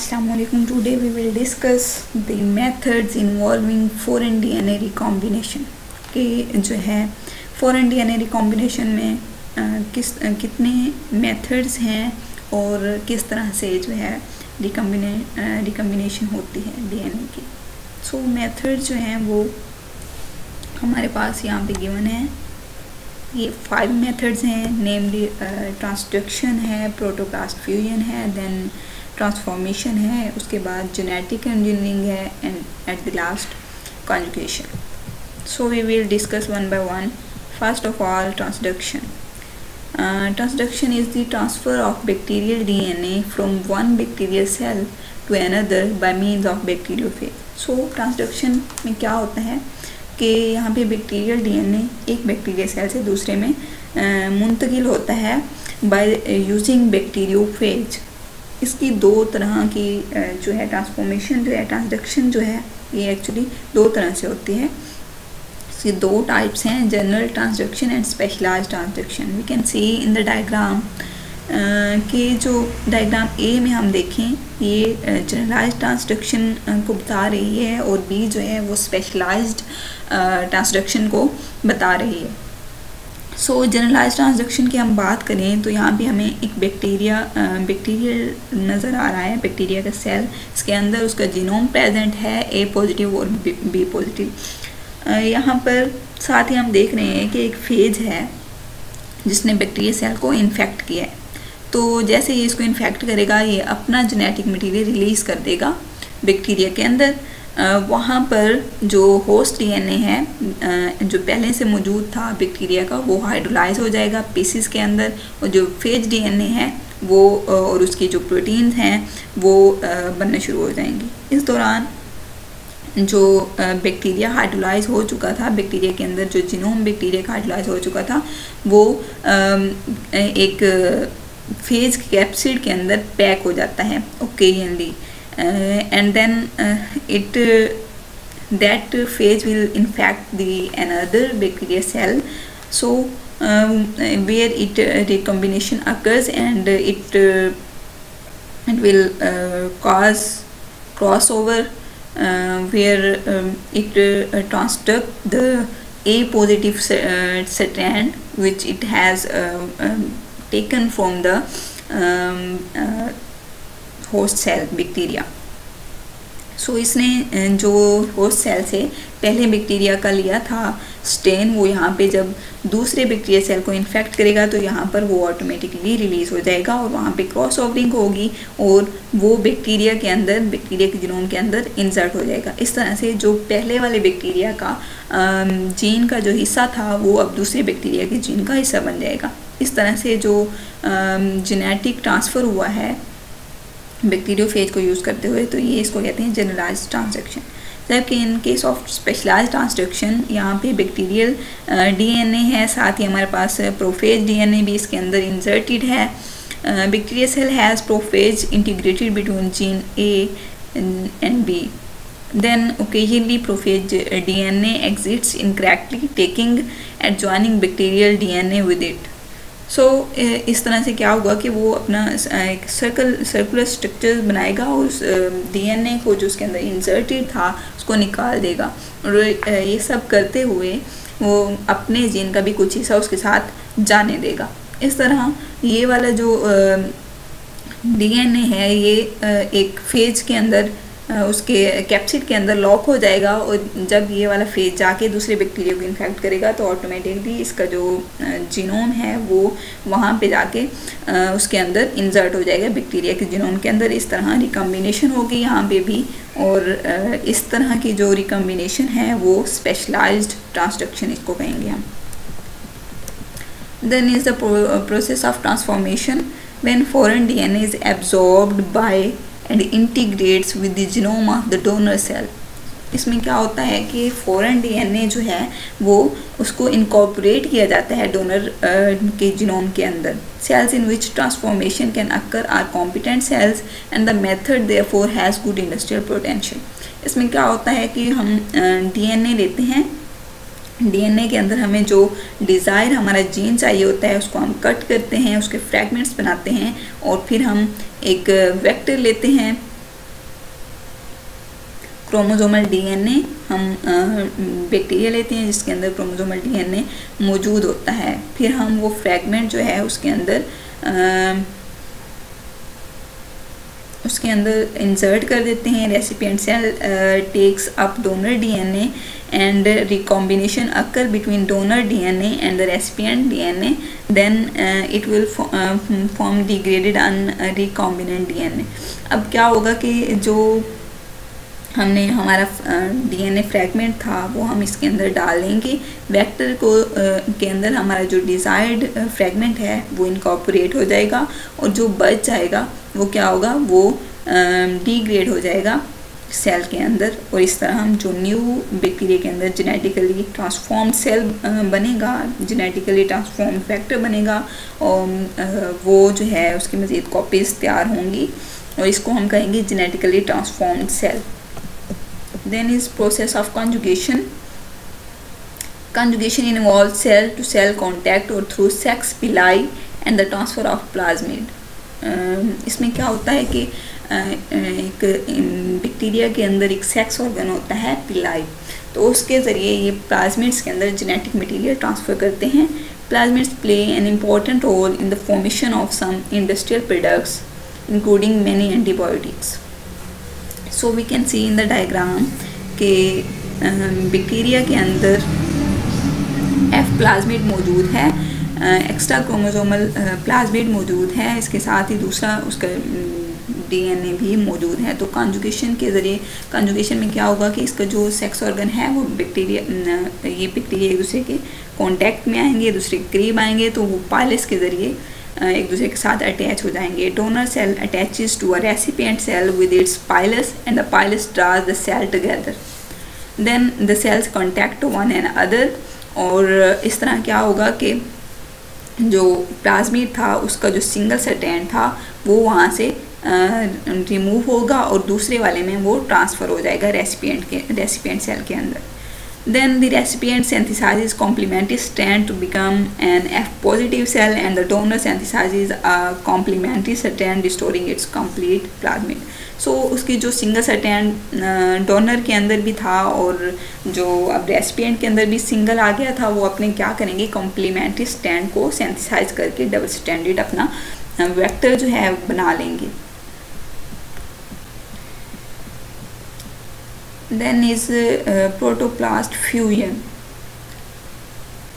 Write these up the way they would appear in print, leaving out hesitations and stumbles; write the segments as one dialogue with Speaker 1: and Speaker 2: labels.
Speaker 1: Assalamualaikum. Today we will discuss the methods involving foreign DNA recombination कि जो है foreign DNA recombination में कितने methods हैं और किस तरह से जो है recombination होती है DNA की। So methods जो हैं वो हमारे पास यहाँ पे given है। ये 5 मेथड्स हैं, नेमली ट्रांसडक्शन है, प्रोटोप्लास्ट फ्यूजन है, देन ट्रांसफॉर्मेशन है, उसके बाद जेनेटिक इंजीनियरिंग है and at the last conjugation. So we will discuss one by one. First of all transduction. Transduction is the transfer of bacterial DNA from one bacterial cell to another by means of bacteriophage. So transduction में क्या होता है कि यहाँ पे bacterial DNA एक bacterial cell से दूसरे में मुंतकिल होता है बाय यूजिंग बैक्टीरियोफेज। इसकी दो तरह की जो है ट्रांसफॉर्मेशन जो है ट्रांसडक्शन जो है ये एक्चुअली दो तरह से होती है। इसकी दो टाइप्स हैं, general transduction and specialised transduction. We can see in the diagram कि जो डायग्राम ए में हम देखें ये जनरलाइज्ड ट्रांसडक्शन को बता रही है और बी जो है वो स्पेशलाइज्ड ट्रांसडक्शन को बता रही है। सो जनरलाइज्ड ट्रांसडक्शन की हम बात करें तो यहाँ भी हमें एक बैक्टीरियल नज़र आ रहा है, बैक्टीरिया का सेल। इसके अंदर उसका जीनोम प्रेजेंट है, ए पॉजिटिव और बी पॉजिटिव। यहाँ पर साथ ही हम देख रहे हैं कि एक फेज है जिसने बैक्टीरिया सेल को इन्फेक्ट किया है। तो जैसे ये इसको इन्फेक्ट करेगा ये अपना जेनेटिक मटेरियल रिलीज़ कर देगा बैक्टीरिया के अंदर। वहाँ पर जो होस्ट डीएनए है जो पहले से मौजूद था बैक्टीरिया का वो हाइड्रोलाइज हो जाएगा पीसीस के अंदर, और जो फेज डीएनए है वो और उसकी जो प्रोटीन्स हैं वो बनने शुरू हो जाएंगी। इस दौरान जो बैक्टीरिया हाइड्रोलाइज हो चुका था, बैक्टीरिया के अंदर जो जीनोम बैक्टीरिया का हाइड्रोलाइज हो चुका था वो एक फेज कैप्सिड के अंदर पैक हो जाता है occasionally, and then that phase will infect the another bacteria cell, so where it recombination occurs and it will cause crossover where it transduct the A positive strand which it has taken from the host cell bacteria. So इसने जो host cell से पहले bacteria का लिया था stand वो यहाँ पे जब दूसरे बैक्टीरिया सेल को इन्फेक्ट करेगा तो यहाँ पर वो ऑटोमेटिकली रिलीज़ हो जाएगा और वहाँ पे क्रॉस ओवरिंग होगी और वो बैक्टीरिया के अंदर, बैक्टीरिया के जीनोम के अंदर इंसर्ट हो जाएगा। इस तरह से जो पहले वाले बैक्टीरिया का जीन का जो हिस्सा था वो अब दूसरे बैक्टीरिया के जीन का हिस्सा बन जाएगा। इस तरह से जो जेनेटिक ट्रांसफ़र हुआ है बैक्टीरियोफेज को यूज़ करते हुए, तो ये इसको कहते हैं जनरलाइज्ड ट्रांसडक्शन। जबकि in case of specialised transduction यहाँ पे बैक्टीरियल डीएनए है, साथ ही हमारे पास प्रोफेज डीएनए भी इसके अंदर इंसर्टेड है। Bacteria cell has prophage integrated between gene A and B, then occasionally prophage DNA exits incorrectly taking adjoining bacterial DNA with it. सो इस तरह से क्या होगा कि वो अपना एक सर्कुलर स्ट्रक्चर बनाएगा और उस डीएनए को जो उसके अंदर इंसर्टेड था उसको निकाल देगा, और ये सब करते हुए वो अपने जीन का भी कुछ हिस्सा उसके साथ जाने देगा। इस तरह ये वाला जो डीएनए है ये एक फेज के अंदर उसके कैप्सिड के अंदर लॉक हो जाएगा, और जब ये वाला फेज जाके दूसरे बैक्टीरिया को इन्फेक्ट करेगा तो ऑटोमेटिकली इसका जो जीनोम है वो वहाँ पे जाके उसके अंदर इंसर्ट हो जाएगा बैक्टीरिया के जीनोम के अंदर। इस तरह रिकम्बिनेशन होगी यहाँ पे भी, और इस तरह की जो रिकम्बिनेशन है वो स्पेशलाइज्ड ट्रांसडक्शन इसको कहेंगे हम। Then is the process of transformation when foreign DNA is absorbed by and integrates with the genome of the donor cell. इसमें क्या होता है कि फॉरेन डीएनए जो है वो उसको इनकॉर्पोरेट किया जाता है डोनर के जीनोम के अंदर। Cells in which transformation can occur are competent cells and the method therefore has good industrial potential. इसमें क्या होता है कि हम डीएनए लेते हैं, डीएनए के अंदर हमें जो डिज़ायर हमारा जीन चाहिए होता है उसको हम कट करते हैं, उसके फ्रैगमेंट्स बनाते हैं और फिर हम एक वेक्टर लेते हैं क्रोमोसोमल डीएनए हम बैक्टीरिया लेते हैं जिसके अंदर क्रोमोसोमल डीएनए मौजूद होता है। फिर हम वो फ्रैगमेंट जो है उसके अंदर इंसर्ट कर देते हैं। Recipient sale tax up donor DNA and recombination occur between donor DNA and the recipient DNA, then it will form degraded recombinant DNA। अब क्या होगा कि जो हमने हमारा डीएनए फ्रैगमेंट था वो हम इसके अंदर डालेंगे, वेक्टर को के अंदर हमारा जो डिज़ायर्ड फ्रैगमेंट है वो इनकॉर्पोरेट हो जाएगा और जो बच जाएगा वो क्या होगा, वो डिग्रेड हो जाएगा सेल के अंदर। और इस तरह हम जो न्यू बैक्टीरिया के अंदर जेनेटिकली ट्रांसफॉर्म्ड सेल बनेगा, जेनेटिकली ट्रांसफॉर्म्ड फैक्टर बनेगा और वो जो है उसकी मज़ीद कॉपीज़ तैयार होंगी और इसको हम कहेंगे genetically transformed cell. Then is process of conjugation. Conjugation involves cell to cell contact or through sex pili and the transfer of plasmid। इसमें क्या होता है कि एक बैक्टीरिया के अंदर एक सेक्स ऑर्गन होता है पिलाई, तो उसके ज़रिए ये प्लाज्मिड्स के अंदर जेनेटिक मटेरियल ट्रांसफ़र करते हैं। Plasmids play an important role in the formation of some industrial products including many antibiotics. So we can see in the diagram के बैक्टीरिया के अंदर एफ प्लाज्मिड मौजूद है, एक्स्ट्रा क्रोमोसोमल प्लाज्मिड मौजूद है, इसके साथ ही दूसरा उसका डीएनए भी मौजूद है। तो कंजुगेशन के ज़रिए, कंजुगेशन में क्या होगा कि इसका जो सेक्स ऑर्गन है वो ये बैक्टीरिया एक दूसरे के कांटेक्ट में आएंगे, एक दूसरे के करीब आएंगे, तो वो पाइलस के ज़रिए एक दूसरे के साथ अटैच हो जाएंगे। Donor cell attaches to a recipient cell with its pilus and the pilus draws the cell together, then the cells contact one and other. और इस तरह क्या होगा कि जो प्लाज्मिड था उसका जो सिंगल स्ट्रैंड था वो वहाँ से रिमूव होगा और दूसरे वाले में वो ट्रांसफ़र हो जाएगा रेसिपिएंट सेल के अंदर। Then the recipient synthesizes complementary strand to become an F positive cell and the donor synthesizes a complementary strand restoring its complete plasmid। So उसकी जो सिंगल स्ट्रैंड डोनर के अंदर भी था और जो अब रेसिपिएंट के अंदर भी सिंगल आ गया था, वो अपने क्या करेंगे, कॉम्प्लीमेंट्री स्ट्रैंड को सिंथेसाइज करके डबल स्ट्रैंडेड अपना वेक्टर जो है बना लेंगे। Then is protoplast fusion।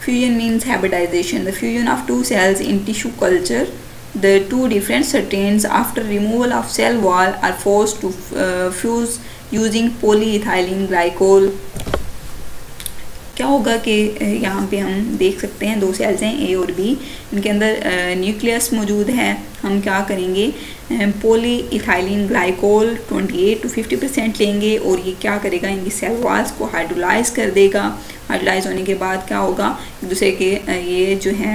Speaker 1: Fusion means hybridization, the fusion of two cells in tissue culture। The two different strains after removal of cell wall are forced to fuse using polyethylene glycol। क्या होगा कि यहाँ पे हम देख सकते हैं दो सेल्स हैं ए और बी, इनके अंदर न्यूक्लियस मौजूद है। हम क्या करेंगे, पॉलीइथाइलिन ग्लाइकोल 28 to 50% लेंगे और ये क्या करेगा, इनकी सेल वॉल्स को हाइड्रोलाइज कर देगा। हाइड्रोलाइज होने के बाद क्या होगा, एक दूसरे के ये जो है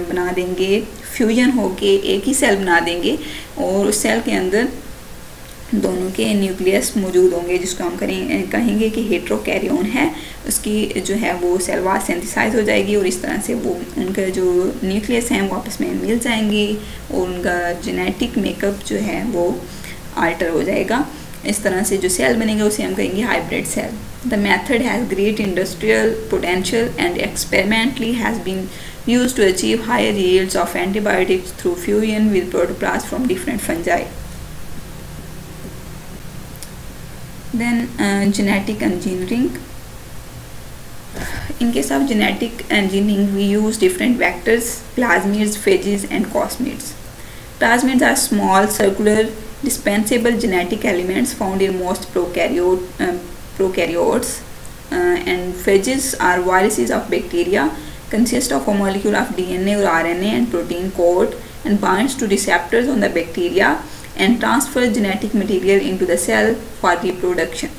Speaker 1: बना देंगे, फ्यूजन होके एक ही सेल बना देंगे और उस सेल के अंदर दोनों के न्यूक्लियस मौजूद होंगे, जिसको हम कहेंगे कि हेट्रोकैरियोन है। उसकी जो है वो सेल वॉल सिंथेसाइज हो जाएगी और इस तरह से वो उनका जो न्यूक्लियस हैं वो आपस में मिल जाएंगी और उनका जेनेटिक मेकअप जो है वो आल्टर हो जाएगा। इस तरह से जो सेल बनेगा उसे हम कहेंगे hybrid cell. The method has great industrial potential and experimentally has been used to achieve higher yields of antibiotics through fusion with protoplasts from different fungi। Then genetic engineering। In case of genetic engineering, we use different vectors, plasmids, phages, and cosmids। Plasmids are small, circular, dispensable genetic elements found in most prokaryotes, and phages are viruses of bacteria, consist of a molecule of DNA or RNA and protein coat and binds to receptors on the bacteria and transfer genetic material into the cell for reproduction।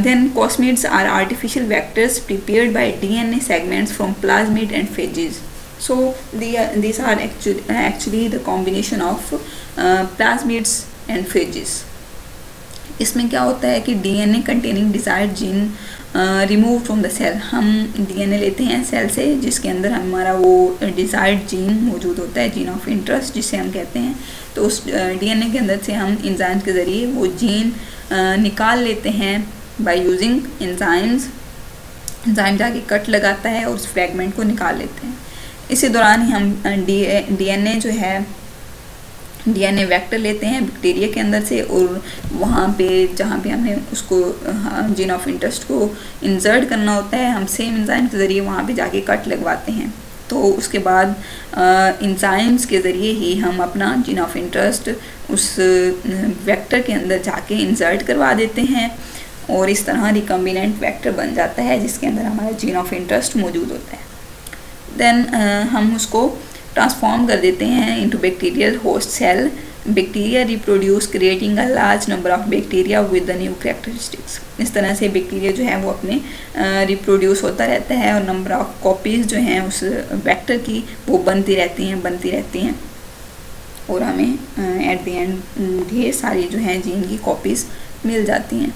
Speaker 1: Then cosmids are artificial vectors prepared by DNA segments from plasmid and phages। So these are actually the combination of plasmids and phages। इसमें क्या होता है कि DNA containing desired gene remove from the cell. हम DNA लेते हैं cell से जिसके अंदर हमारा वो डिज़ायर्ड जीन मौजूद होता है, जीन ऑफ इंटरेस्ट जिसे हम कहते हैं। तो उस DNA के अंदर से हम एंजाइम के ज़रिए वो जीन निकाल लेते हैं बाय यूजिंग एंजाइम्स। एंजाइम जाके कट लगाता है और उस फ्रेगमेंट को निकाल लेते हैं। इसी दौरान ही हम डीएनए जो है डीएनए वेक्टर लेते हैं बैक्टीरिया के अंदर से, और वहाँ पे जहाँ पे हमें उसको जीन ऑफ इंटरेस्ट को इंसर्ट करना होता है हम सेम एंजाइम के ज़रिए वहाँ पे जाके कट लगवाते हैं। तो उसके बाद एंजाइम्स के ज़रिए ही हम अपना जीन ऑफ इंटरेस्ट उस वेक्टर के अंदर जाके इंसर्ट करवा देते हैं, और इस तरह रिकम्बिनेंट वेक्टर बन जाता है जिसके अंदर हमारा जीन ऑफ इंटरेस्ट मौजूद होता है। देन हम उसको ट्रांसफॉर्म कर देते हैं into bacterial host cell. Bacteria reproduce creating a large number of bacteria with the new characteristics. इस तरह से बैक्टीरिया जो है वो अपने रिप्रोड्यूस होता रहता है और नंबर ऑफ कॉपीज़ जो हैं उस वेक्टर की वो बनती रहती हैं और हमें एट द एंड ढेर सारी जो हैं जीन की कॉपीज़ मिल जाती हैं।